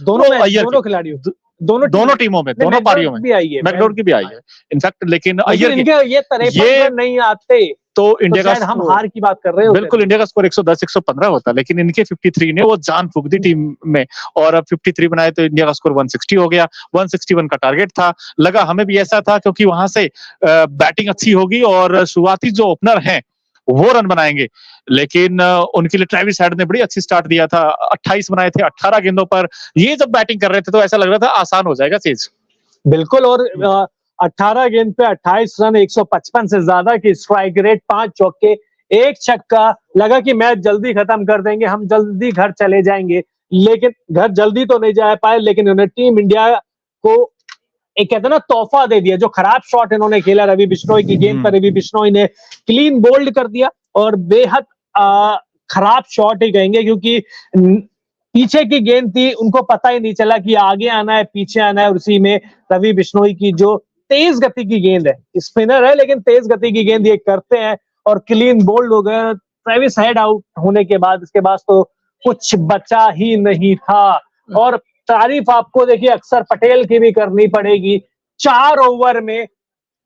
दोनों खिलाड़ियों, दोनों टीमों में, दोनों पारियों में भी आई है, मैकडोर की भी आई है इनफैक्ट। लेकिन अय्यर इनके ये 53 रन नहीं आते तो इंडिया का हम हार की बात कर रहे हो। बिल्कुल, इंडिया का स्कोर 110 115 होता, लेकिन इनके 53 ने वो जान फूंक दी टीम में, और अब 53 बनाए तो इंडिया का स्कोर 160 हो गया। 161 का टारगेट था, लगा हमें भी ऐसा था, क्योंकि वहां से बैटिंग अच्छी होगी और शुरुआती जो ओपनर हैं वो रन बनाएंगे। लेकिन उनके लिए ट्रेविस हेड ने बड़ी अच्छी स्टार्ट दिया था, 28 बनाए थे 18 गेंदों पर। ये जब बैटिंग कर रहे थे तो ऐसा लग रहा था आसान हो जाएगा चीज। बिल्कुल, और 18 गेंद पे 28 रन, 155 से ज्यादा की स्ट्राइक रेट, 5 चौके, 1 छक्का। लगा कि मैच जल्दी खत्म कर देंगे, हम जल्दी घर चले जाएंगे, लेकिन घर जल्दी तो नहीं जा पाए। लेकिन उन्होंने टीम इंडिया को एक कहते हैं ना तोहफा दे दिया। जो खराब शॉट इन्होंने खेला रवि बिश्नोई की गेंद पर, रवि बिश्नोई ने क्लीन बोल्ड कर दिया, और बेहद खराब शॉट ही कहेंगे, क्योंकि पीछे की गेंद थी, उनको पता ही नहीं चला कि आगे आना है पीछे आना है। और उसी में रवि बिश्नोई की जो तेज गति की गेंद है, स्पिनर है लेकिन तेज गति की गेंद ये करते हैं और क्लीन बोल्ड हो गए। ट्रेविस हेड आउट होने के बाद इसके बाद तो कुछ बचा ही नहीं था। और तारीफ आपको देखिए अक्षर पटेल की भी करनी पड़ेगी, 4 ओवर में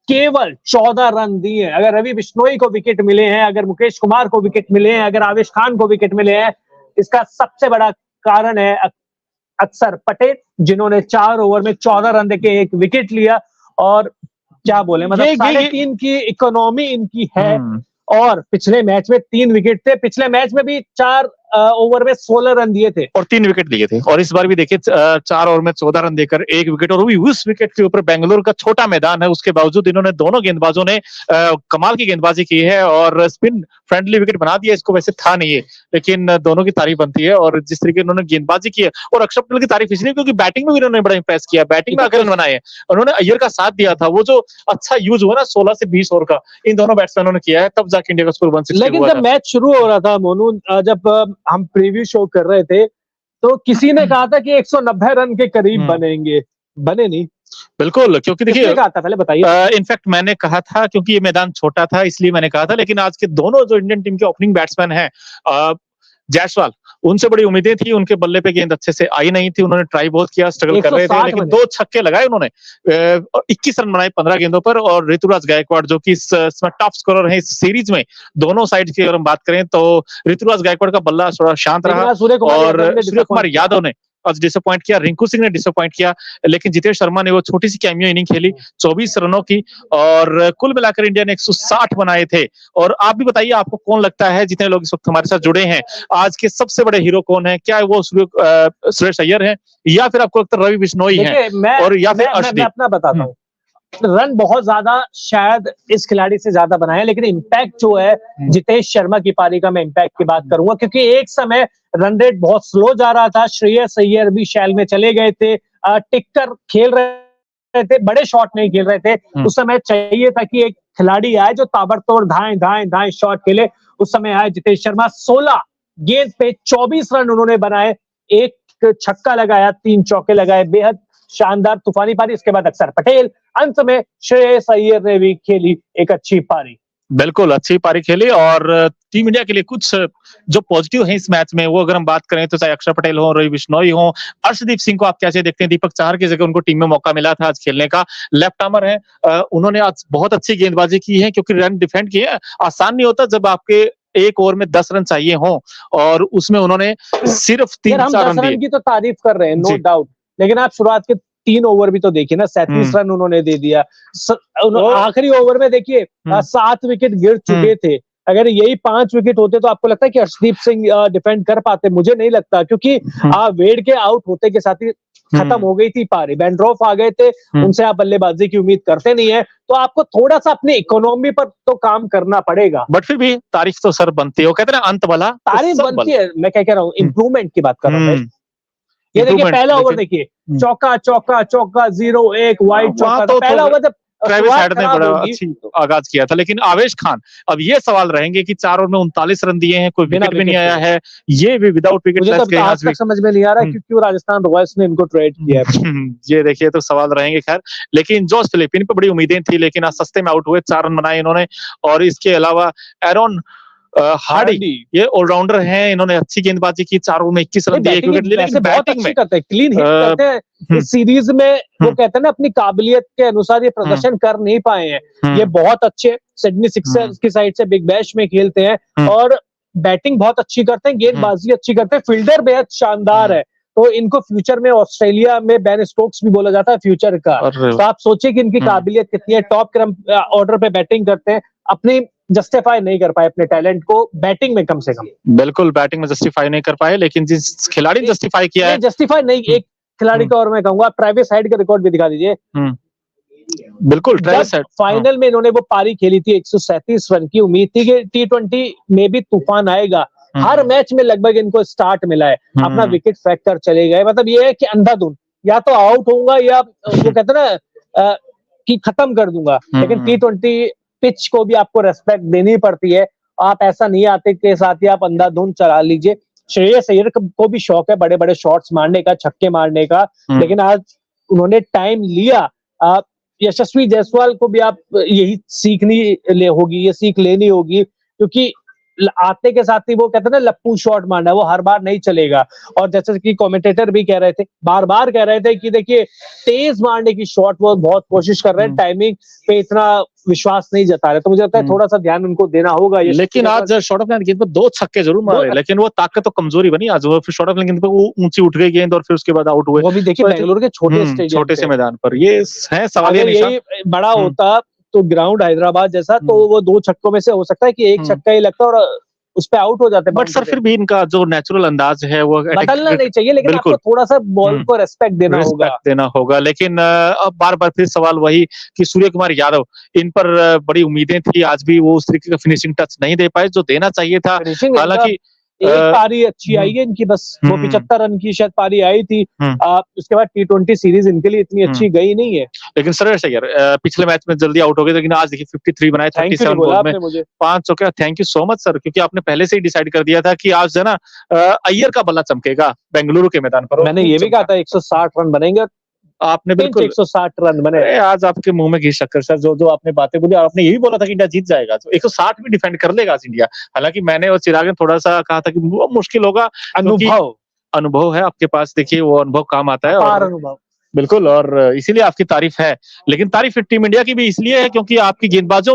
केवल 14 रन दिए। अगर रवि बिश्नोई को विकेट मिले हैं, अगर मुकेश कुमार को विकेट मिले हैं, अगर आवेश खान को विकेट मिले हैं, इसका सबसे बड़ा कारण है अक्षर पटेल, जिन्होंने 4 ओवर में 14 रन देके 1 विकेट लिया। और क्या बोले, मतलब 3.5 की इकोनॉमी इनकी है। और पिछले मैच में 3 विकेट थे, पिछले मैच में भी 4 ओवर में 16 रन दिए थे और 3 विकेट लिए थे। और इस बार भी देखिए 4 ओवर में 14 रन देकर 1 विकेट, और भी उस विकेट के ऊपर बेंगलुरु का छोटा मैदान है, उसके बावजूद इन्होंने दोनों गेंदबाजों ने कमाल की गेंदबाजी की है और स्पिन फ्रेंडली विकेट बना दिया। इसको वैसे था नहीं है, लेकिन दोनों की तारीफ बनती है। और जिस तरीके उन्होंने गेंदबाजी की है, और अक्षर पटेल की तारीफ इसलिए क्योंकि बैटिंग में भी उन्होंने बड़ा इंप्रेस किया, बैटिंग में आकर रन बनाए। उन्होंने अय्यर का साथ दिया था, वो जो अच्छा यूज हुआ ना 16 से 20 ओवर का, इन दोनों बैट्समैनों ने किया है, तब जाके इंडिया का स्कोर 160 हुआ। लेकिन जब मैच शुरू हो रहा था मोनू, जब हम प्रीव्यू शो कर रहे थे, तो किसी ने कहा था कि 190 रन के करीब बनेंगे, बने नहीं। बिल्कुल, क्योंकि देखिए कहा था पहले बताइए। इनफैक्ट मैंने कहा था, क्योंकि ये मैदान छोटा था इसलिए मैंने कहा था। लेकिन आज के दोनों जो इंडियन टीम के ओपनिंग बैट्समैन हैं, जायसवाल, उनसे बड़ी उम्मीदें थी, उनके बल्ले पे गेंद अच्छे से आई नहीं थी। उन्होंने ट्राई बहुत किया, स्ट्रगल कर रहे थे, लेकिन 2 छक्के लगाए उन्होंने, 21 रन बनाए 15 गेंदों पर। और ऋतुराज गायकवाड़ जो कि इसमें टॉप स्कोरर है इस सीरीज में, दोनों साइड की अगर हम बात करें तो ऋतुराज गायकवाड़ का बल्ला थोड़ा शांत रहा, और सूर्य कुमार यादव ने डिसअपॉइंट किया, रिंकू सिंह ने डिसअपॉइंट किया। लेकिन जितेश शर्मा ने वो छोटी सी कैमियो इनिंग खेली 24 रनों की, और कुल मिलाकर इंडिया ने 160 बनाए थे। और आप भी बताइए, आपको कौन लगता है, जितने लोग इस वक्त हमारे साथ जुड़े हैं, आज के सबसे बड़े हीरो कौन है? क्या वो सुरेश अय्यर है, या फिर आपको लगता है रवि बिश्नोई है, और या फिर अर्शदीप? मैं अपना बताता हूँ, रन बहुत ज्यादा शायद इस खिलाड़ी से ज्यादा बनाए, लेकिन इम्पैक्ट जो है जितेश शर्मा की पारी का मैं इम्पैक्ट की बात करूंगा, क्योंकि एक समय रन रेट बहुत स्लो जा रहा था। श्रेयस अय्यर भी शैल में चले गए थे, टिककर खेल रहे थे, बड़े शॉट नहीं खेल रहे थे। उस समय चाहिए था कि एक खिलाड़ी आए जो ताबड़तोड़ धाएं धाएं धाएं शॉट खेले। उस समय आए जितेश शर्मा, 16 गेंद पे 24 रन उन्होंने बनाए, 1 छक्का लगाया, 3 चौके लगाए, बेहद शानदार तूफानी पारी। इसके बाद अक्षर पटेल, अंत में श्रेयस अय्यर ने भी खेली एक अच्छी पारी। बिल्कुल अच्छी पारी खेली। और टीम इंडिया के लिए कुछ जो पॉजिटिव है इस मैच में, वो अगर हम बात करें तो चाहे अक्षर पटेल हो, रवि बिश्नोई हो, अर्शदीप सिंह को आप कैसे देखते हैं? दीपक चाहर की जगह उनको टीम में मौका मिला था आज खेलने का, लेफ्ट आर्मर है, उन्होंने आज बहुत अच्छी गेंदबाजी की है, क्योंकि रन डिफेंड किए आसान नहीं होता जब आपके 1 ओवर में 10 रन चाहिए हो, और उसमें उन्होंने सिर्फ 3-4 रन दिए। की तो तारीफ कर रहे हैं, नो डाउट, लेकिन आप शुरुआत के 3 ओवर भी तो देखिए ना, 37 रन उन्होंने दे दिया। आखिरी ओवर में देखिए 7 विकेट गिर चुके थे। अगर यही 5 विकेट होते तो आपको लगता है कि अर्शदीप सिंह डिफेंड कर पाते? मुझे नहीं लगता, क्योंकि वेड के आउट होते के साथ ही खत्म हो गई थी पारी। बेंड्रोफ आ गए थे, उनसे आप बल्लेबाजी की उम्मीद करते नहीं है, तो आपको थोड़ा सा अपनी इकोनॉमी पर तो काम करना पड़ेगा। बट फिर भी तारीफ तो सर बनती है, वो कहते हैं ना, अंत वाला तारीफ बनती है। मैं क्या कह रहा हूँ, इंप्रूवमेंट की बात कर रहा हूँ। ये देखिए पहला ओवर देखिए, चौका चौका चौका, 0-1 वाइड चौका। तो पहला ओवर जब ट्रेविस हेड ने बड़ा अच्छी आगाज किया था। लेकिन आवेश खान, अब ये सवाल रहेंगे कि 4 ओवर में 39 रन दिए हैं, कोई विकेट भी नहीं आया है, ये भी विदाउट विकेट। मुझे तो आज तक समझ में नहीं आ रहा क्योंकि वो राजस्थान रॉयल्स ने इनको ट्रेड किया है। ये देखिए तो सवाल रहेंगे। खैर, लेकिन जोश फिलिप, इन पे बड़ी उम्मीदें थी, लेकिन आज सस्ते में आउट हुए, 4 रन बनाए इन्होंने। और इसके अलावा एरोन हार्डी ये ऑलराउंडर हैं, इन्होंने अच्छी गेंदबाजी की, 4 ओवर में 21 रन दिए, एक विकेट लिए, लेकिन बहुत बैटिंग अच्छी में करते हैं, क्लीन हिट करते हैं इस सीरीज में। वो कहते हैं ना अपनी काबिलियत के अनुसार ये प्रदर्शन कर नहीं पाए हैं। ये बहुत अच्छे सिडनी सिक्सर्स की साइड से बिग बैश में खेलते हैं और बैटिंग बहुत अच्छी करते हैं, गेंदबाजी अच्छी करते हैं, फील्डर बेहद शानदार है। तो इनको फ्यूचर में ऑस्ट्रेलिया में बेन स्टोक्स भी बोला जाता है फ्यूचर का। तो आप सोचिए कि इनकी काबिलियत कितनी है, टॉप क्रम ऑर्डर पे बैटिंग करते हैं, अपनी जस्टिफाई नहीं कर पाए अपने टैलेंट को बैटिंग में कम से कम। बिल्कुल बैटिंग में जस्टिफाई नहीं कर पाए, लेकिन जिस खिलाड़ी ने जस्टिफाई किया है, जस्टिफाई नहीं, एक खिलाड़ी का और मैं कहूंगा ट्रेविस हेड का रिकॉर्ड भी दिखा दीजिए। बिल्कुल ट्रेविस हेड फाइनल में इन्होंने वो पारी खेली थी 137 रन की, उम्मीद थी कि T20 में भी तूफान आएगा। हर मैच में लगभग इनको स्टार्ट मिला है, अपना विकेट फेंक कर चले गए। मतलब ये है कि अंधाधुन या तो आउट होऊंगा या वो कहते हैं ना कि खत्म कर दूंगा। लेकिन T20 पिच को भी आपको रेस्पेक्ट देनी पड़ती है। आप ऐसा नहीं आते के साथ ही आप अंधाधुन चला लीजिए। श्रेयस अय्यर को भी शौक है बड़े बड़े शॉट्स मारने का, छक्के मारने का, लेकिन आज उन्होंने टाइम लिया। यशस्वी जायसवाल को भी आप यही सीखनी होगी, ये सीख लेनी होगी, क्योंकि आते के साथ ही वो कहते हैं ना लप्पू शॉट मारना, वो हर बार नहीं चलेगा। और जैसे कि कमेंटेटर भी कह रहे थे, बार बार कह रहे थे कि देखिए तेज मारने की शॉट वो बहुत कोशिश कर रहे हैं, टाइमिंग पे इतना विश्वास नहीं जता रहे। तो मुझे लगता है थोड़ा सा ध्यान उनको देना होगा। लेकिन आज शॉर्ट ऑफ गेंद पर 2 छक्के जरूर मारे, लेकिन वो ताकत तो कमजोरी बनी आज। वो फिर शॉर्ट ऑफ गेंद पर वो ऊंची उठ गई गेंद और फिर उसके बाद आउट हुए, वो भी देखिए बेंगलुरु के छोटे से मैदान पर। ये है सवाल, यही बड़ा होता तो ग्राउंड हैदराबाद जैसा, तो वो 2 छक्कों में से हो सकता है कि एक छक्का ही लगता और उस पे आउट हो जाते। बट सर फिर भी इनका जो नेचुरल अंदाज है वो बदलना नहीं चाहिए, लेकिन आपको थोड़ा सा बॉल को रेस्पेक्ट देना होगा। लेकिन अब बार बार फिर सवाल वही कि सूर्य कुमार यादव, इन पर बड़ी उम्मीदें थी, आज भी वो उस तरीके का फिनिशिंग टच नहीं दे पाए जो देना चाहिए था। हालांकि एक पारी अच्छी आई है इनकी, बस वो 75 रन की शायद पारी आई थी। उसके बाद T20 सीरीज इनके लिए इतनी अच्छी गई नहीं है। लेकिन सर यार पिछले मैच में जल्दी आउट हो गए, लेकिन आज देखिए 53 बनाए, 37 बॉल में 5 चौके। Thank you so much sir, क्योंकि आपने पहले से ही डिसाइड कर दिया था कि आज जो है ना अय्यर का बल्ला चमकेगा बेंगलुरु के मैदान पर। मैंने ये भी कहा था 160 रन बनेंगे, आपने बिल्कुल 160 रन बने। आज आपके मुंह में घी शक्कर सर, जो आपने बातें बोली, आपने यही बोला था कि इंडिया जीत जाएगा, तो 160 भी डिफेंड कर लेगा आज इंडिया। हालांकि मैंने और चिराग ने थोड़ा सा कहा था कि वो मुश्किल होगा, अनुभव है आपके पास, देखिए वो अनुभव काम आता है। और अनुभव बिल्कुल, और इसीलिए आपकी तारीफ है। लेकिन तारीफ टीम इंडिया की भी इसलिए है क्योंकि आपकी गेंदबाजों में